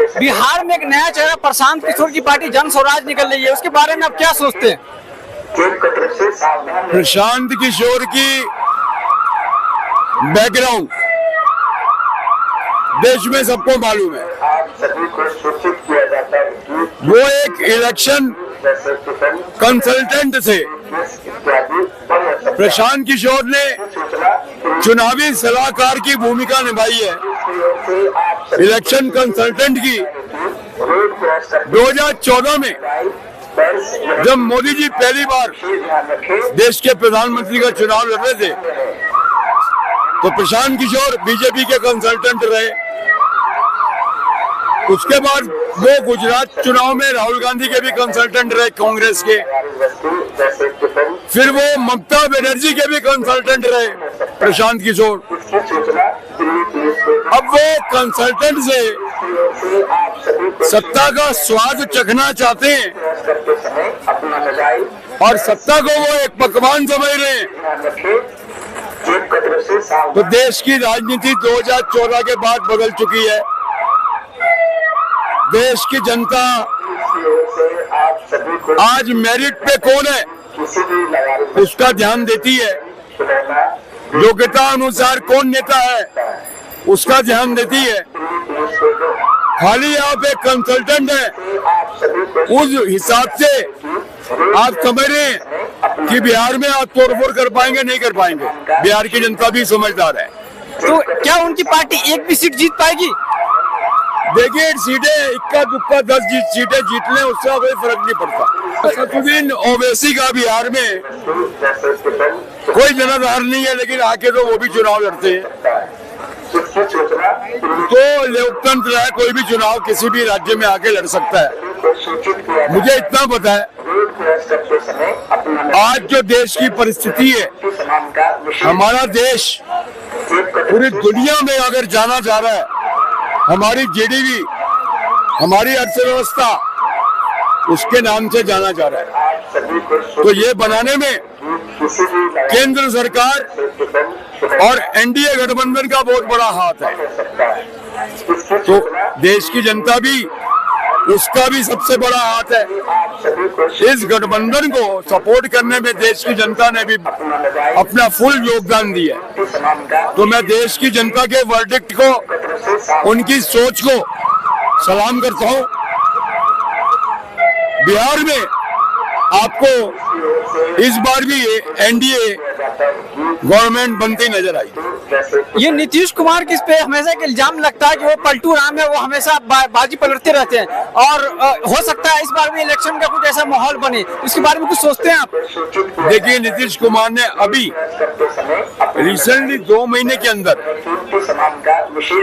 बिहार में एक नया चेहरा प्रशांत किशोर की पार्टी जन स्वराज निकल रही है, उसके बारे में आप क्या सोचते हैं? प्रशांत किशोर की बैकग्राउंड देश में सबको मालूम है। वो एक इलेक्शन कंसल्टेंट थे। प्रशांत किशोर ने चुनावी सलाहकार की भूमिका निभाई है इलेक्शन कंसल्टेंट की। 2014 में जब मोदी जी पहली बार देश के प्रधानमंत्री का चुनाव लड़ रहे थे तो प्रशांत किशोर बीजेपी के कंसल्टेंट रहे। उसके बाद वो गुजरात चुनाव में राहुल गांधी के भी कंसल्टेंट रहे कांग्रेस के। फिर वो ममता बनर्जी के भी कंसल्टेंट रहे प्रशांत किशोर। अब वो कंसल्टेंट से सत्ता का स्वाद चखना चाहते हैं और सत्ता को वो एक पकवान समझ रहे हैं। तो देश की राजनीति 2014 के बाद बदल चुकी है। देश की जनता आज मेरिट पे कौन है उसका ध्यान देती है, योग्यता अनुसार कौन नेता है उसका ध्यान देती है। खाली आप एक कंसल्टेंट है उस हिसाब से आप समझ रहे हैं कि बिहार में आप तोड़फोड़ कर पाएंगे, नहीं कर पाएंगे। बिहार की जनता भी समझदार है। तो क्या उनकी पार्टी एक भी सीट जीत पाएगी? देखिए, सीटें इक्का दुक्का 10 सीटें जीत लें उससे कोई फर्क नहीं पड़ता। असदुद्दीन ओवैसी का बिहार में कोई जनाधार नहीं है, लेकिन आके तो वो भी चुनाव लड़ते हैं। तो लोकतंत्र है, कोई भी चुनाव किसी भी राज्य में आके लड़ सकता है। मुझे इतना पता है आज जो देश की परिस्थिति है, हमारा देश पूरी दुनिया में अगर जाना जा रहा है, हमारी जीडीपी, हमारी अर्थव्यवस्था उसके नाम से जाना जा रहा है। तो ये बनाने में केंद्र सरकार और एनडीए गठबंधन का बहुत बड़ा हाथ है। तो देश की जनता भी, उसका भी सबसे बड़ा हाथ है। इस गठबंधन को सपोर्ट करने में देश की जनता ने भी अपना फुल योगदान दिया। तो मैं देश की जनता के वर्डिक्ट को, उनकी सोच को सलाम करता हूं। बिहार में आपको इस बार भी एनडीए गवर्नमेंट बनती नजर आई। ये नीतीश कुमार किस पे हमेशा एक इल्जाम लगता है कि वो पलटू राम है, वो हमेशा बाजी पलटते रहते हैं और हो सकता है इस बार भी इलेक्शन का कुछ ऐसा माहौल बने। इसके बारे में कुछ सोचते हैं आप? देखिए, नीतीश कुमार ने अभी रिसेंटली 2 महीने के अंदर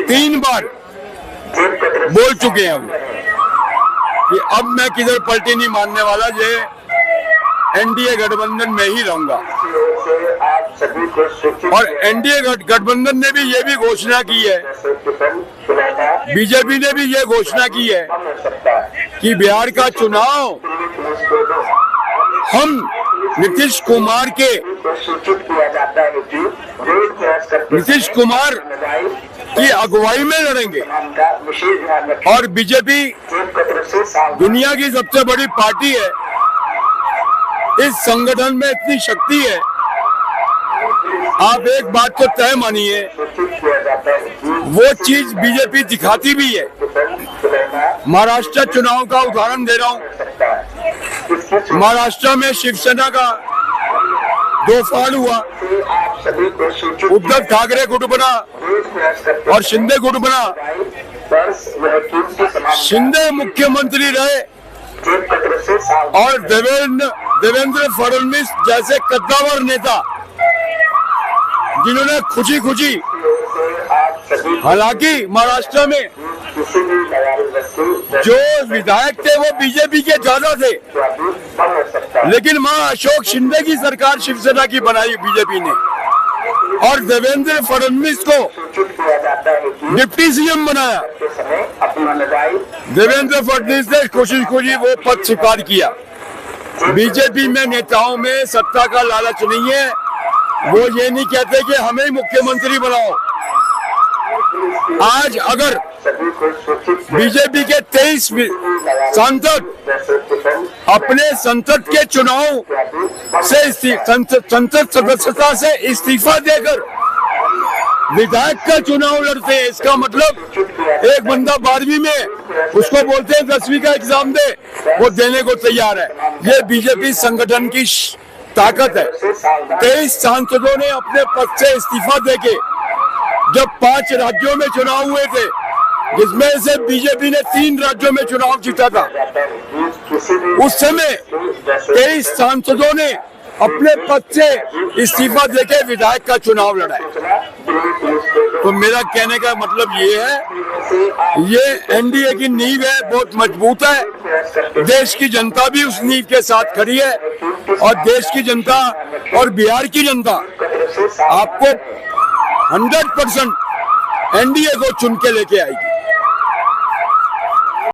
3 बार बोल चुके हैं कि अब मैं किधर पलटी नहीं मानने वाला, जो एनडीए गठबंधन में ही रहूंगा। और एनडीए गठबंधन ने भी ये भी घोषणा की है, बीजेपी ने भी ये घोषणा की है कि बिहार का चुनाव हम नीतीश कुमार की अगुवाई में लड़ेंगे। और बीजेपी दुनिया की सबसे बड़ी पार्टी है, इस संगठन में इतनी शक्ति है। आप एक बात को तय मानिए, वो चीज बीजेपी दिखाती भी है। महाराष्ट्र चुनाव का उदाहरण दे रहा हूं। महाराष्ट्र में शिवसेना का 2 फाड़ हुआ, उद्धव ठाकरे गुट बना और शिंदे गुट बना। शिंदे मुख्यमंत्री रहे और देवेंद्र फडणवीस जैसे कद्दावर नेता, जिन्होंने खुशी हालांकि महाराष्ट्र में जो विधायक थे वो बीजेपी के ज्यादा थे, लेकिन वहां अशोक शिंदे की सरकार शिवसेना की बनाई बीजेपी ने और देवेंद्र फडणवीस को डिप्टी सीएम बनाया। देवेंद्र फडणवीस ने खुशी वो पद स्वीकार किया। बीजेपी में नेताओं में सत्ता का लालच नहीं है। वो ये नहीं कहते कि हमें मुख्यमंत्री बनाओ। आज अगर बीजेपी के 23 सांसद अपने संसद के चुनाव से संसद सदस्यता से इस्तीफा देकर विधायक का चुनाव लड़ते हैं। इसका मतलब एक बंदा 12वीं में, उसको बोलते हैं 10वीं का एग्जाम दे, वो देने को तैयार है। ये बीजेपी संगठन की ताकत है। 23 सांसदों ने अपने पद से इस्तीफा देके, जब 5 राज्यों में चुनाव हुए थे, जिसमें से बीजेपी ने 3 राज्यों में चुनाव जीता था, उस समय 23 सांसदों ने अपने पद से इस्तीफा देके विधायक का चुनाव लड़ा है। तो मेरा कहने का मतलब ये है, ये एनडीए की नींव है, बहुत मजबूत है। देश की जनता भी उस नींव के साथ खड़ी है और देश की जनता और बिहार की जनता आपको 100% एनडीए को चुन के लेके आएगी।